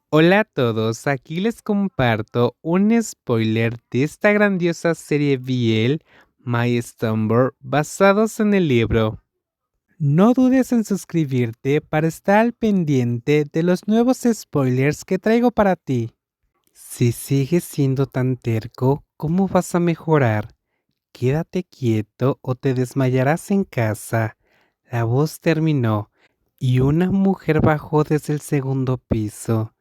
Hola a todos, aquí les comparto un spoiler de esta grandiosa serie BL, My Slumber, basados en el libro. No dudes en suscribirte para estar al pendiente de los nuevos spoilers que traigo para ti. Si sigues siendo tan terco, ¿cómo vas a mejorar? Quédate quieto o te desmayarás en casa. La voz terminó y una mujer bajó desde el segundo piso.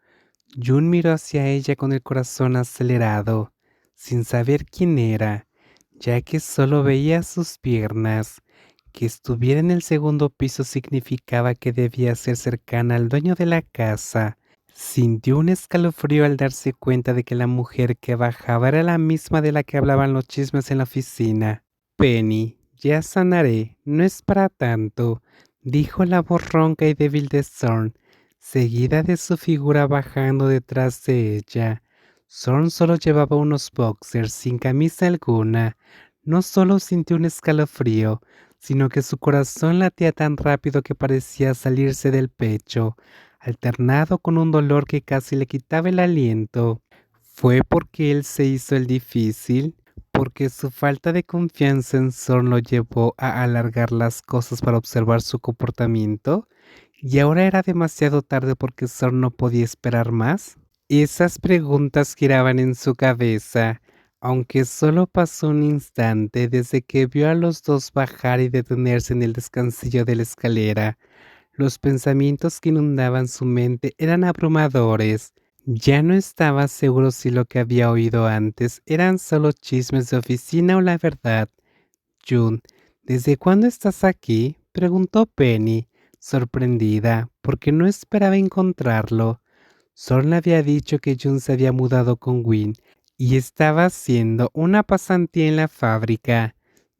Jun miró hacia ella con el corazón acelerado, sin saber quién era, ya que solo veía sus piernas. Que estuviera en el segundo piso significaba que debía ser cercana al dueño de la casa. Sintió un escalofrío al darse cuenta de que la mujer que bajaba era la misma de la que hablaban los chismes en la oficina. Penny, ya sanaré, no es para tanto, dijo la voz ronca y débil de Zorn, seguida de su figura bajando detrás de ella. Zorn solo llevaba unos boxers sin camisa alguna. No solo sintió un escalofrío, sino que su corazón latía tan rápido que parecía salirse del pecho, alternado con un dolor que casi le quitaba el aliento. ¿Fue porque él se hizo el difícil? ¿Porque su falta de confianza en Zorn lo llevó a alargar las cosas para observar su comportamiento? ¿Y ahora era demasiado tarde porque Zorn no podía esperar más? Esas preguntas giraban en su cabeza, aunque solo pasó un instante desde que vio a los dos bajar y detenerse en el descansillo de la escalera. Los pensamientos que inundaban su mente eran abrumadores. Ya no estaba seguro si lo que había oído antes eran solo chismes de oficina o la verdad. June, ¿desde cuándo estás aquí?, preguntó Penny, sorprendida, porque no esperaba encontrarlo. Zorn le había dicho que June se había mudado con Win y estaba haciendo una pasantía en la fábrica.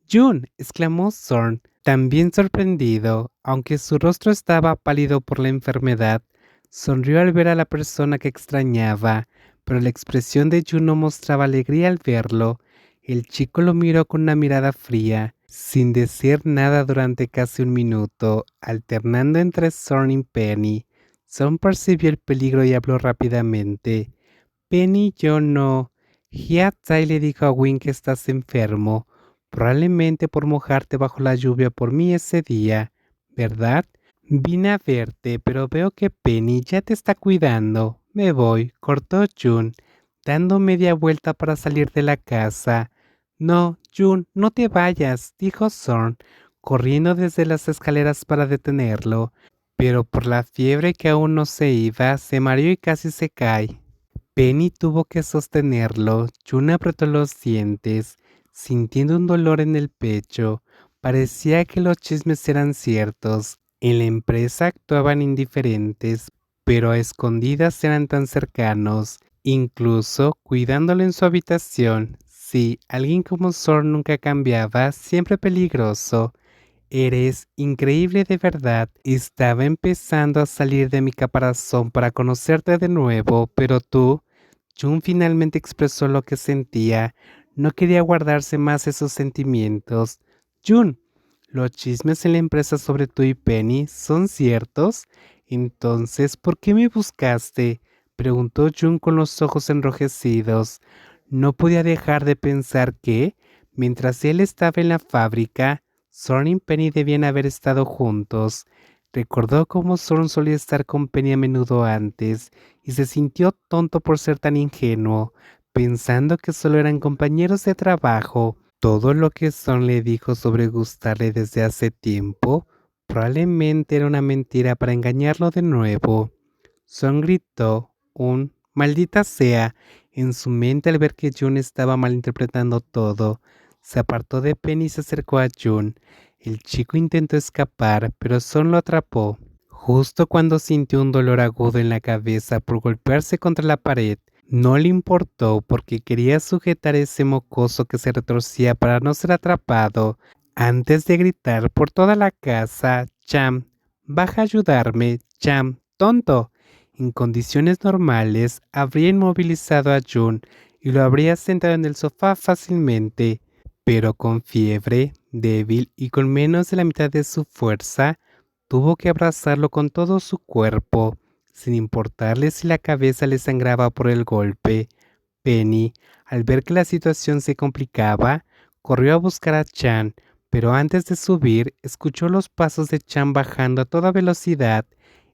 June, exclamó Zorn, también sorprendido, aunque su rostro estaba pálido por la enfermedad. Sonrió al ver a la persona que extrañaba, pero la expresión de June no mostraba alegría al verlo. El chico lo miró con una mirada fría, sin decir nada durante casi un minuto, alternando entre Zorn y Penny. Zorn percibió el peligro y habló rápidamente. Penny, yo no. Hyat-Tai le dijo a Win que estás enfermo, probablemente por mojarte bajo la lluvia por mí ese día, ¿verdad? Vine a verte, pero veo que Penny ya te está cuidando. Me voy, cortó Jun, dando media vuelta para salir de la casa. No, Jun, no te vayas, dijo Zorn, corriendo desde las escaleras para detenerlo, pero por la fiebre que aún no se iba, se mareó y casi se cae. Penny tuvo que sostenerlo. Jun apretó los dientes, sintiendo un dolor en el pecho. Parecía que los chismes eran ciertos. En la empresa actuaban indiferentes, pero a escondidas eran tan cercanos, incluso cuidándolo en su habitación. Sí, alguien como Zorn nunca cambiaba, siempre peligroso. Eres increíble de verdad. Estaba empezando a salir de mi caparazón para conocerte de nuevo, pero tú... Jun finalmente expresó lo que sentía. No quería guardarse más esos sentimientos. Jun, ¿los chismes en la empresa sobre tú y Penny son ciertos? Entonces, ¿por qué me buscaste?, preguntó Jun con los ojos enrojecidos. No podía dejar de pensar que, mientras él estaba en la fábrica, Zorn y Penny debían haber estado juntos. Recordó cómo Zorn solía estar con Penny a menudo antes y se sintió tonto por ser tan ingenuo, pensando que solo eran compañeros de trabajo. Todo lo que Son le dijo sobre gustarle desde hace tiempo probablemente era una mentira para engañarlo de nuevo. Son gritó un maldita sea en su mente al ver que Jun estaba malinterpretando todo. Se apartó de Penny y se acercó a Jun. El chico intentó escapar, pero Son lo atrapó. Justo cuando sintió un dolor agudo en la cabeza por golpearse contra la pared, no le importó porque quería sujetar ese mocoso que se retorcía para no ser atrapado. Antes de gritar por toda la casa, Cham, baja a ayudarme, Cham, tonto. En condiciones normales, habría inmovilizado a Jun y lo habría sentado en el sofá fácilmente, pero con fiebre, débil y con menos de la mitad de su fuerza, tuvo que abrazarlo con todo su cuerpo. sin importarle si la cabeza le sangraba por el golpe. Penny, al ver que la situación se complicaba, corrió a buscar a Chan, pero antes de subir, escuchó los pasos de Chan bajando a toda velocidad,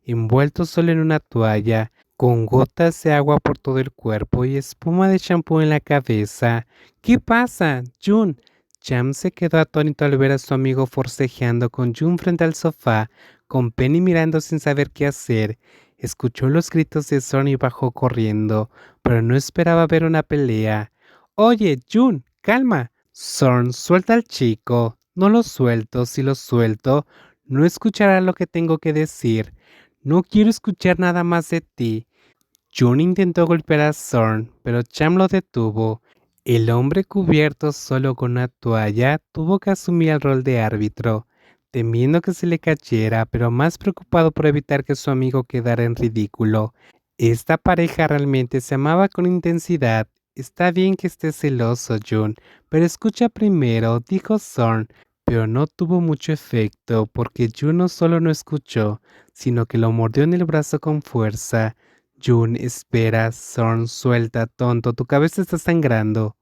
envuelto solo en una toalla, con gotas de agua por todo el cuerpo y espuma de champú en la cabeza. ¿Qué pasa, Jun? Chan se quedó atónito al ver a su amigo forcejeando con Jun frente al sofá, con Penny mirando sin saber qué hacer. Escuchó los gritos de Son y bajó corriendo, pero no esperaba ver una pelea. Oye, Jun, calma. Zorn, suelta al chico. No lo suelto. Si lo suelto, no escuchará lo que tengo que decir. No quiero escuchar nada más de ti. Jun intentó golpear a Zorn, pero Cham lo detuvo. El hombre cubierto solo con una toalla tuvo que asumir el rol de árbitro, temiendo que se le cayera, pero más preocupado por evitar que su amigo quedara en ridículo. Esta pareja realmente se amaba con intensidad. Está bien que estés celoso, Jun, pero escucha primero, dijo Zorn, pero no tuvo mucho efecto porque Jun no solo no escuchó, sino que lo mordió en el brazo con fuerza. Jun, espera, Zorn, suelta, tonto, tu cabeza está sangrando.